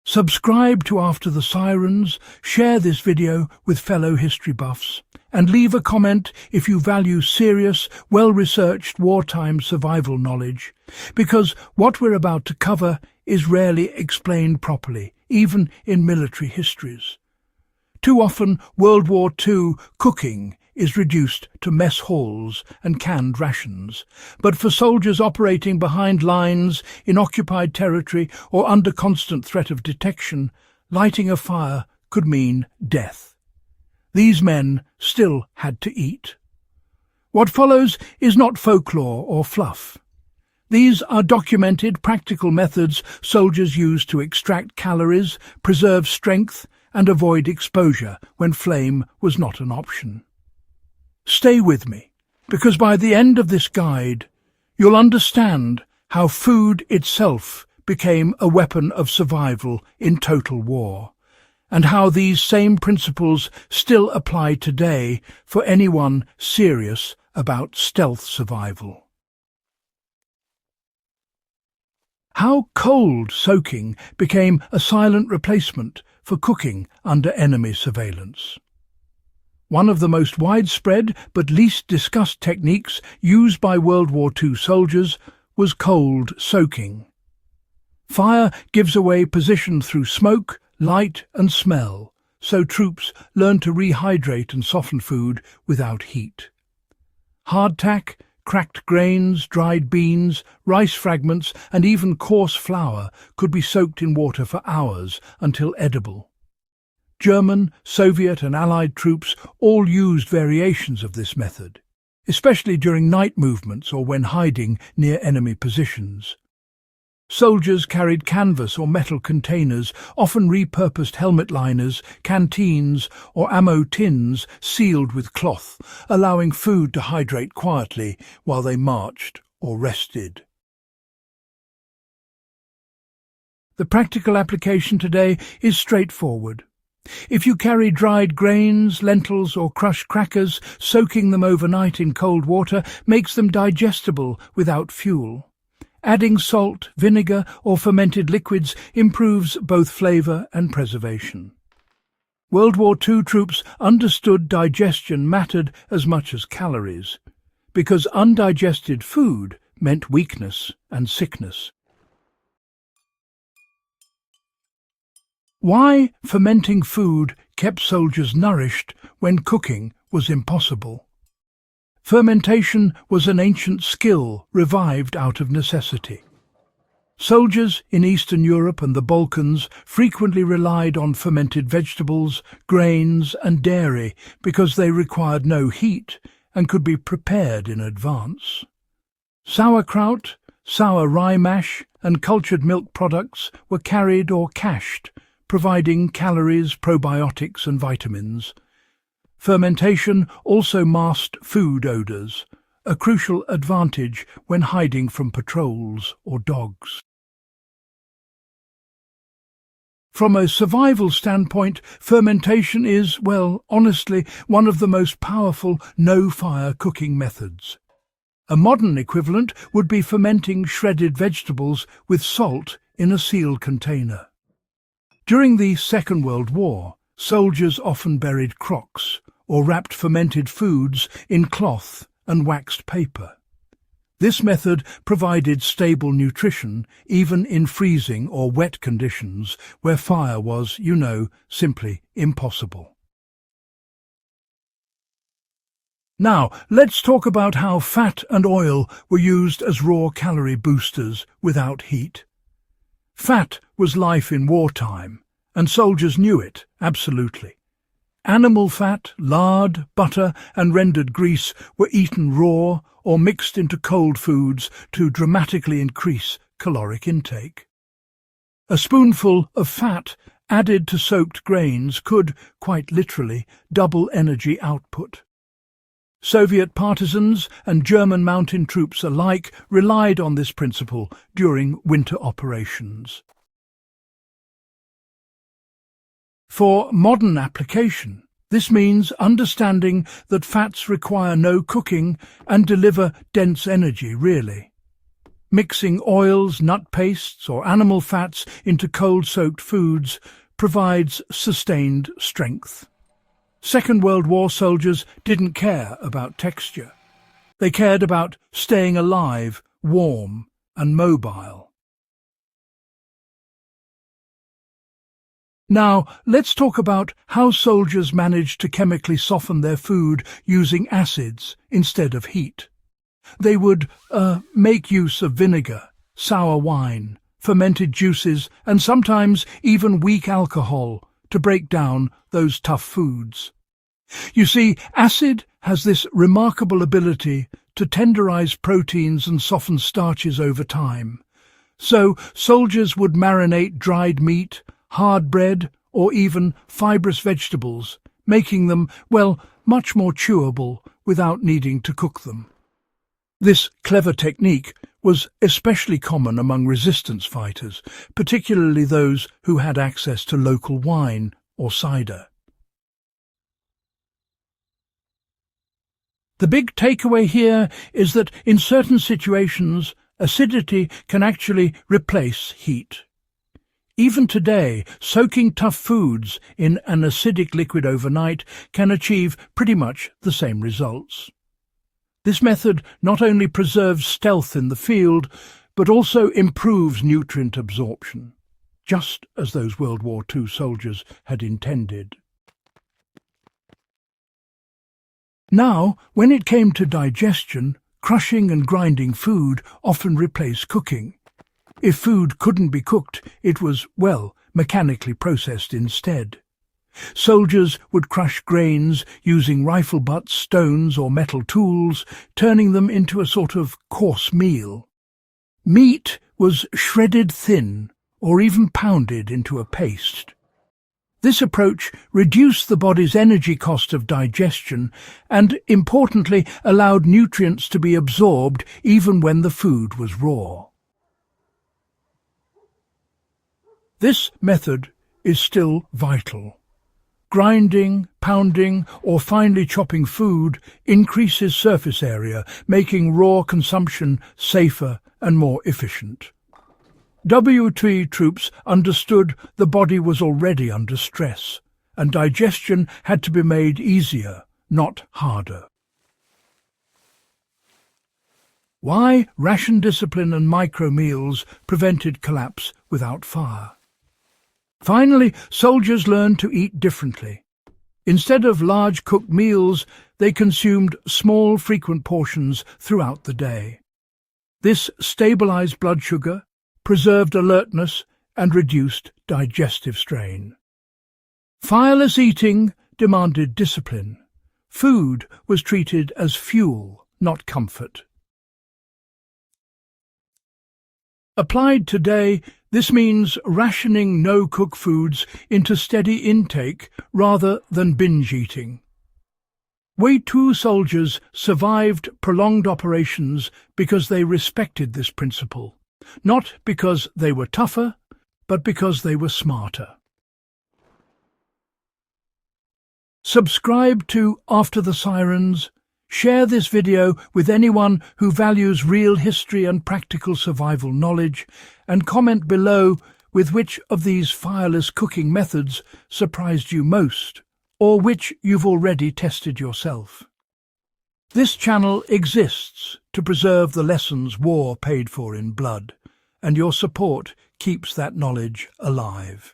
Subscribe to After the Sirens, share this video with fellow history buffs, and leave a comment if you value serious, well-researched wartime survival knowledge, because what we're about to cover is rarely explained properly, even in military histories. Too often, World War II cooking is reduced to mess halls and canned rations, but for soldiers operating behind lines in occupied territory or under constant threat of detection, lighting a fire could mean death. These men still had to eat. What follows is not folklore or fluff. These are documented, practical methods soldiers used to extract calories, preserve strength, and avoid exposure when flame was not an option. Stay with me, because by the end of this guide, you'll understand how food itself became a weapon of survival in total war, and how these same principles still apply today for anyone serious about stealth survival. How cold soaking became a silent replacement for cooking under enemy surveillance. One of the most widespread but least discussed techniques used by World War II soldiers was cold soaking. Fire gives away position through smoke, light and smell, so troops learn to rehydrate and soften food without heat. Hardtack, cracked grains, dried beans, rice fragments and even coarse flour could be soaked in water for hours until edible. German, Soviet and Allied troops all used variations of this method, especially during night movements or when hiding near enemy positions. Soldiers carried canvas or metal containers, often repurposed helmet liners, canteens or ammo tins sealed with cloth, allowing food to hydrate quietly while they marched or rested. The practical application today is straightforward. If you carry dried grains, lentils or crushed crackers, soaking them overnight in cold water makes them digestible without fuel. Adding salt, vinegar or fermented liquids improves both flavour and preservation. World War II troops understood digestion mattered as much as calories, because undigested food meant weakness and sickness. Why fermenting food kept soldiers nourished when cooking was impossible? Fermentation was an ancient skill revived out of necessity. Soldiers in Eastern Europe and the Balkans frequently relied on fermented vegetables, grains and dairy because they required no heat and could be prepared in advance. Sauerkraut, sour rye mash and cultured milk products were carried or cached, providing calories, probiotics and vitamins. Fermentation also masked food odours, a crucial advantage when hiding from patrols or dogs. From a survival standpoint, fermentation is, well, honestly, one of the most powerful no-fire cooking methods. A modern equivalent would be fermenting shredded vegetables with salt in a sealed container. During the Second World War, soldiers often buried crocks or wrapped fermented foods in cloth and waxed paper. This method provided stable nutrition even in freezing or wet conditions where fire was, simply impossible. Now, let's talk about how fat and oil were used as raw calorie boosters without heat. Fat was life in wartime, and soldiers knew it, absolutely. Animal fat, lard, butter and rendered grease were eaten raw or mixed into cold foods to dramatically increase caloric intake. A spoonful of fat added to soaked grains could, quite literally, double energy output. Soviet partisans and German mountain troops alike relied on this principle during winter operations. For modern application, this means understanding that fats require no cooking and deliver dense energy, really. Mixing oils, nut pastes, or animal fats into cold-soaked foods provides sustained strength. Second World War soldiers didn't care about texture. They cared about staying alive, warm, and mobile. Now, let's talk about how soldiers managed to chemically soften their food using acids instead of heat. They would make use of vinegar, sour wine, fermented juices, and sometimes even weak alcohol to break down those tough foods. You see, acid has this remarkable ability to tenderize proteins and soften starches over time. So soldiers would marinate dried meat, hard bread, or even fibrous vegetables, making them, well, much more chewable without needing to cook them. This clever technique was especially common among resistance fighters, particularly those who had access to local wine or cider. The big takeaway here is that in certain situations, acidity can actually replace heat. Even today, soaking tough foods in an acidic liquid overnight can achieve pretty much the same results. This method not only preserves stealth in the field, but also improves nutrient absorption, just as those World War II soldiers had intended. Now, when it came to digestion, crushing and grinding food often replaced cooking. If food couldn't be cooked, it was, well, mechanically processed instead. Soldiers would crush grains using rifle butts, stones or metal tools, turning them into a sort of coarse meal. Meat was shredded thin or even pounded into a paste. This approach reduced the body's energy cost of digestion and, importantly, allowed nutrients to be absorbed even when the food was raw. This method is still vital. Grinding, pounding, or finely chopping food increases surface area, making raw consumption safer and more efficient. WWII troops understood the body was already under stress, and digestion had to be made easier, not harder. Why ration discipline and micro-meals prevented collapse without fire. Finally, soldiers learned to eat differently. Instead of large cooked meals, they consumed small, frequent portions throughout the day. This stabilized blood sugar, preserved alertness, and reduced digestive strain. Fireless eating demanded discipline. Food was treated as fuel, not comfort. Applied today, this means rationing no-cook foods into steady intake rather than binge eating. WWII soldiers survived prolonged operations because they respected this principle, not because they were tougher, but because they were smarter. Subscribe to After the Sirens. Share this video with anyone who values real history and practical survival knowledge, and comment below with which of these fireless cooking methods surprised you most, or which you've already tested yourself. This channel exists to preserve the lessons war paid for in blood, and your support keeps that knowledge alive.